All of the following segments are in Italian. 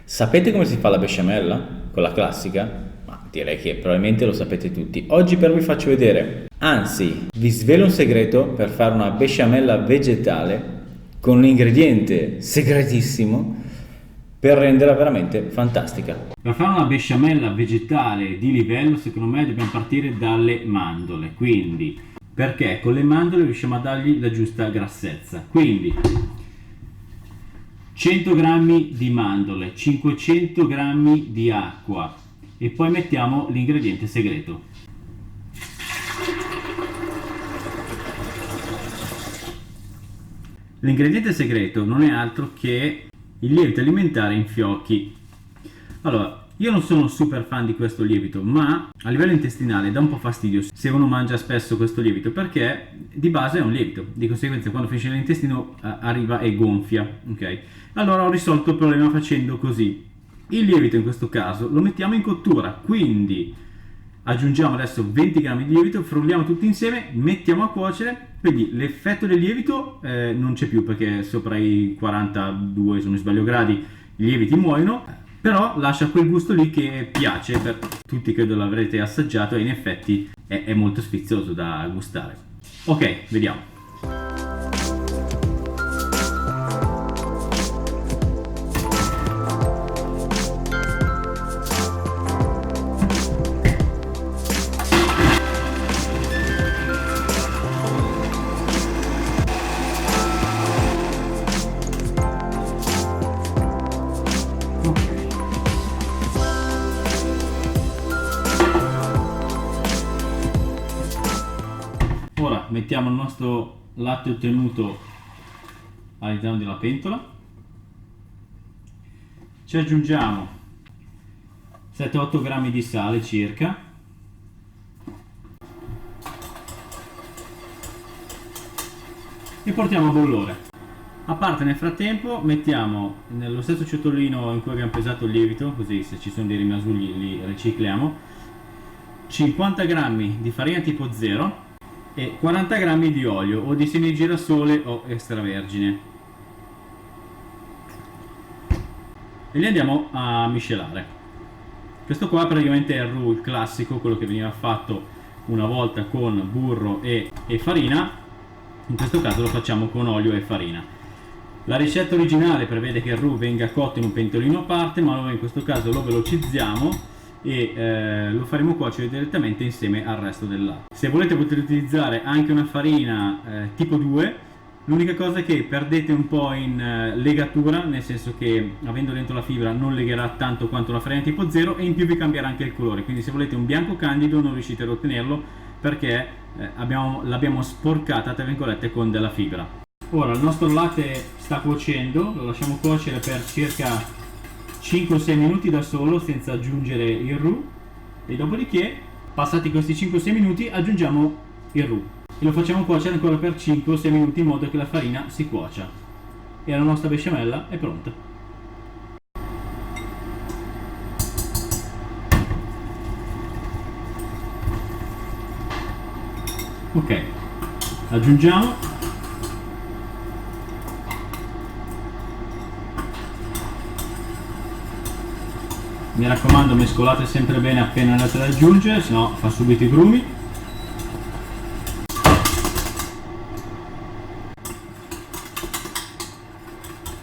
Sapete come si fa la besciamella? Quella classica? Ma direi che probabilmente lo sapete tutti. Oggi però vi faccio vedere, anzi, vi svelo un segreto per fare una besciamella vegetale con un ingrediente segretissimo per renderla veramente fantastica. Per fare una besciamella vegetale di livello, secondo me dobbiamo partire dalle mandorle, quindi perché con le mandorle riusciamo a dargli la giusta grassezza. Quindi 100 g di mandorle, 500 g di acqua e poi mettiamo l'ingrediente segreto. L'ingrediente segreto non è altro che il lievito alimentare in fiocchi. Allora, io non sono super fan di questo lievito, ma a livello intestinale dà un po' fastidio se uno mangia spesso questo lievito, perché di base è un lievito, di conseguenza quando finisce nell'intestino arriva e gonfia, ok? Allora ho risolto il problema facendo così. Il lievito in questo caso lo mettiamo in cottura, quindi aggiungiamo adesso 20 g di lievito, frulliamo tutti insieme, mettiamo a cuocere, quindi l'effetto del lievito non c'è più perché sopra i 42, se non mi sbaglio, gradi i lieviti muoiono, però lascia quel gusto lì che piace, per tutti credo l'avrete assaggiato e in effetti è molto sfizioso da gustare. Ok, vediamo. Ora mettiamo il nostro latte ottenuto all'interno della pentola, ci aggiungiamo 7-8 g di sale circa e portiamo a bollore. A parte, nel frattempo mettiamo nello stesso ciotolino in cui abbiamo pesato il lievito, così se ci sono dei rimasugli li ricicliamo, 50 g di farina tipo 0 e 40 g di olio o di semi di girasole o extravergine e li andiamo a miscelare. Questo qua praticamente è il roux, il classico, quello che veniva fatto una volta con burro e farina. In questo caso lo facciamo con olio e farina. La ricetta originale prevede che il roux venga cotto in un pentolino a parte, ma noi in questo caso lo velocizziamo e lo faremo cuocere direttamente insieme al resto del latte. Se volete potete utilizzare anche una farina tipo 2, l'unica cosa è che perdete un po' in legatura, nel senso che avendo dentro la fibra non legherà tanto quanto la farina tipo 0 e in più vi cambierà anche il colore, quindi se volete un bianco candido non riuscite ad ottenerlo perché l'abbiamo sporcata tra virgolette con della fibra. Ora il nostro latte sta cuocendo, lo lasciamo cuocere per circa 5-6 minuti da solo senza aggiungere il roux e dopodiché, passati questi 5-6 minuti, aggiungiamo il roux e lo facciamo cuocere ancora per 5-6 minuti in modo che la farina si cuocia e la nostra besciamella è pronta. Ok, aggiungiamo. Mi raccomando, mescolate sempre bene appena andate ad aggiungere, sennò fa subito i grumi.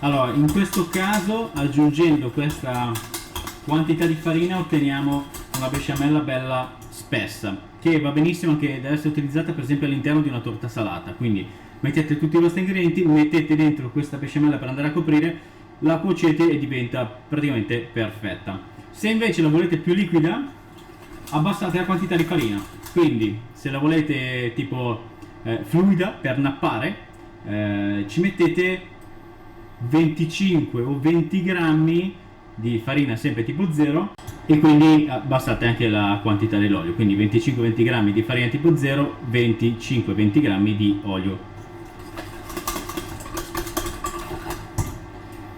Allora, in questo caso, aggiungendo questa quantità di farina, otteniamo una besciamella bella spessa, che va benissimo anche, deve essere utilizzata per esempio all'interno di una torta salata. Quindi mettete tutti i vostri ingredienti, mettete dentro questa besciamella per andare a coprire, la cuocete e diventa praticamente perfetta. Se invece la volete più liquida, abbassate la quantità di farina, quindi se la volete tipo fluida per nappare, ci mettete 25 o 20 grammi di farina sempre tipo 0 e quindi abbassate anche la quantità dell'olio, quindi 25-20 grammi di farina tipo 0, 25-20 grammi di olio.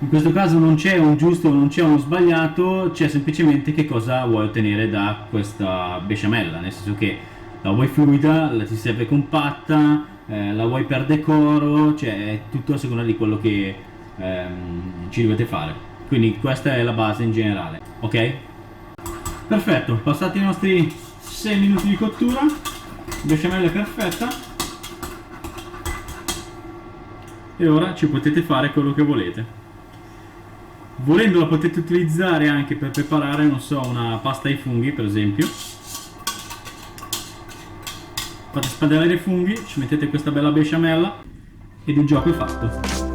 In questo caso non c'è un giusto, non c'è uno sbagliato, c'è semplicemente che cosa vuoi ottenere da questa besciamella, nel senso che la vuoi fluida, la ti serve compatta, la vuoi per decoro, cioè è tutto a seconda di quello che ci dovete fare. Quindi questa è la base in generale, ok? Perfetto, passati i nostri 6 minuti di cottura, besciamella è perfetta. E ora ci potete fare quello che volete. Volendo la potete utilizzare anche per preparare, non so, una pasta ai funghi per esempio. Fate spadellare i funghi, ci mettete questa bella besciamella ed il gioco è fatto.